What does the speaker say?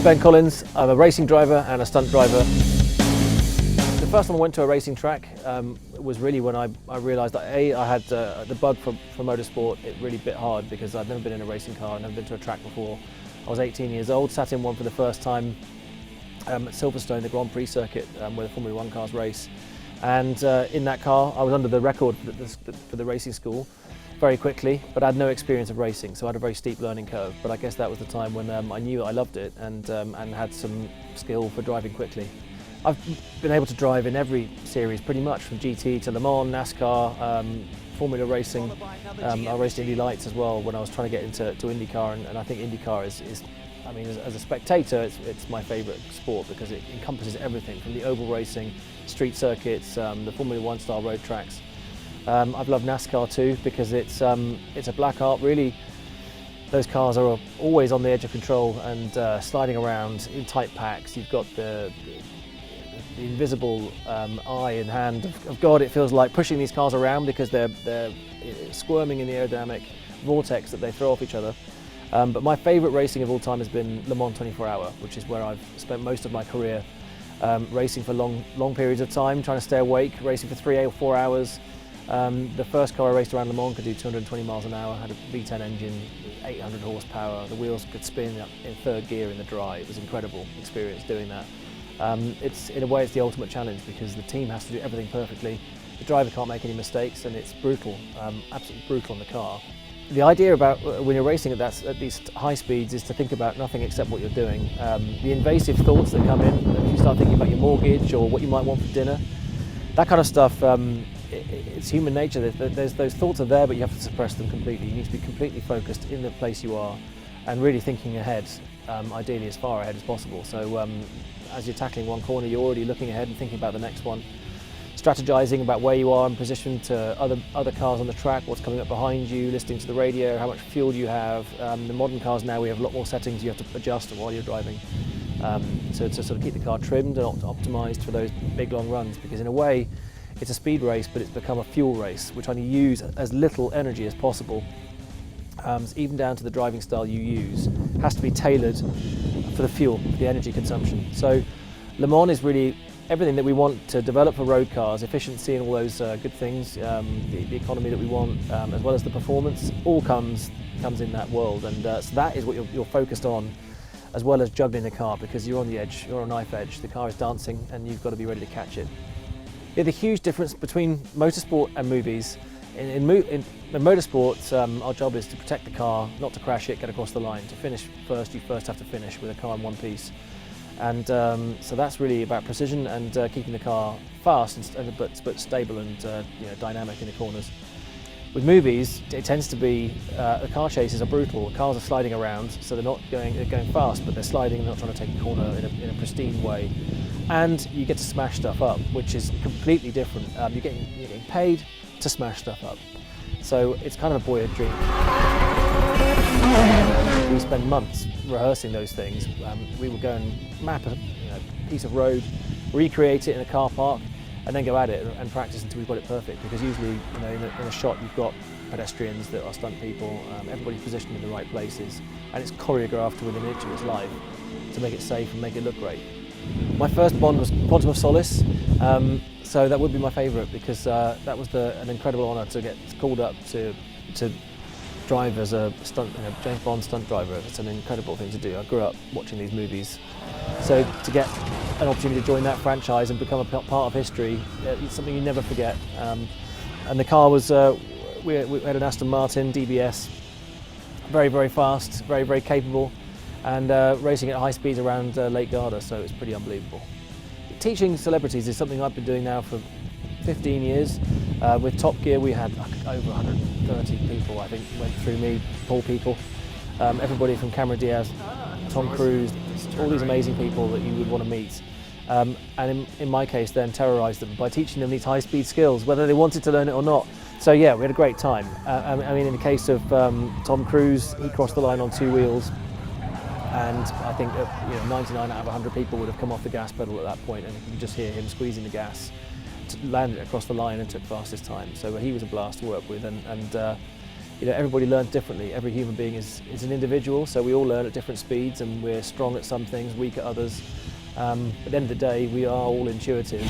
Ben Collins. I'm a racing driver and a stunt driver. The first time I went to a racing track was really when I realised that I had the bug for motorsport. It really bit hard because I'd never been in a racing car, I'd never been to a track before. I was 18 years old, sat in one for the first time at Silverstone, the Grand Prix circuit, where the Formula 1 cars race. And in that car, I was under the record for the racing school very quickly, but I had no experience of racing, so I had a very steep learning curve. But I guess that was the time when I knew I loved it and had some skill for driving quickly. I've been able to drive in every series pretty much, from GT to Le Mans, NASCAR, Formula racing. I raced Indy Lights as well when I was trying to get into IndyCar, and I think IndyCar is I mean, as a spectator, it's my favourite sport because it encompasses everything from the oval racing, street circuits, the Formula 1 style road tracks. I've loved NASCAR too because it's a black art really. Those cars are always on the edge of control and sliding around in tight packs. You've got the invisible eye and hand of God, it feels like, pushing these cars around because they're squirming in the aerodynamic vortex that they throw off each other. But my favourite racing of all time has been Le Mans 24 Hour, which is where I've spent most of my career, racing for long periods of time, trying to stay awake, racing for 3 or 4 hours. The first car I raced around Le Mans could do 220 miles an hour, had a V10 engine, 800 horsepower, the wheels could spin up in third gear in the dry. It was an incredible experience doing that. In a way it's the ultimate challenge because the team has to do everything perfectly. The driver can't make any mistakes and it's brutal, absolutely brutal on the car. The idea about when you're racing at these high speeds is to think about nothing except what you're doing. The invasive thoughts that come in, if you start thinking about your mortgage or what you might want for dinner, that kind of stuff, it's human nature. Those thoughts are there, but you have to suppress them completely. You need to be completely focused in the place you are and really thinking ahead, ideally as far ahead as possible. So as you're tackling one corner, you're already looking ahead and thinking about the next one. Strategizing about where you are in position to other cars on the track, what's coming up behind you, listening to the radio, how much fuel do you have. The modern cars now, we have a lot more settings you have to adjust while you're driving to sort of keep the car trimmed and optimized for those big long runs, because in a way it's a speed race but it's become a fuel race. We're trying to use as little energy as possible. Even down to the driving style you use has to be tailored for the fuel, the energy consumption. So Le Mans is really everything that we want to develop for road cars, efficiency and all those good things, the economy that we want, as well as the performance, all comes in that world. And so that is what you're focused on, as well as juggling the car, because you're on the edge, you're on a knife edge, the car is dancing and you've got to be ready to catch it. The huge difference between motorsport and movies. In motorsport, our job is to protect the car, not to crash it, get across the line. To finish first, you first have to finish with a car in one piece. And so that's really about precision and keeping the car fast but stable and dynamic in the corners. With movies, it tends to be the car chases are brutal. The cars are sliding around, so they're going fast, but they're sliding and not trying to take a corner in a pristine way. And you get to smash stuff up, which is completely different. You're getting paid to smash stuff up. So it's kind of a boyhood dream. We spend months rehearsing those things. We would go and map a piece of road, recreate it in a car park, and then go at it and practice until we've got it perfect. Because usually, in a shot, you've got pedestrians that are stunt people. Everybody's positioned in the right places, and it's choreographed to within an inch of its life to make it safe and make it look great. My first Bond was Quantum of Solace, so that would be my favourite because that was an incredible honour to get called up to drive as a stunt, James Bond stunt driver. It's an incredible thing to do. I grew up watching these movies, so to get an opportunity to join that franchise and become a part of history, it's something you never forget. And the car was, we had an Aston Martin DBS, very, very fast, very, very capable, and racing at high speeds around Lake Garda, so it's pretty unbelievable. Teaching celebrities is something I've been doing now for 15 years. With Top Gear we had over 130 people, I think, went through me, Paul people. Everybody from Diaz, Tom Cruise, all these amazing people that you would want to meet. And in my case then terrorised them by teaching them these high-speed skills, whether they wanted to learn it or not. So yeah, we had a great time. I mean, in the case of Tom Cruise, he crossed the line on 2 wheels. And I think 99 out of 100 people would have come off the gas pedal at that point, and you could just hear him squeezing the gas to land it across the line and took fastest time. So he was a blast to work with, and everybody learns differently. Every human being is an individual, so we all learn at different speeds, and we're strong at some things, weak at others. At the end of the day, we are all intuitive.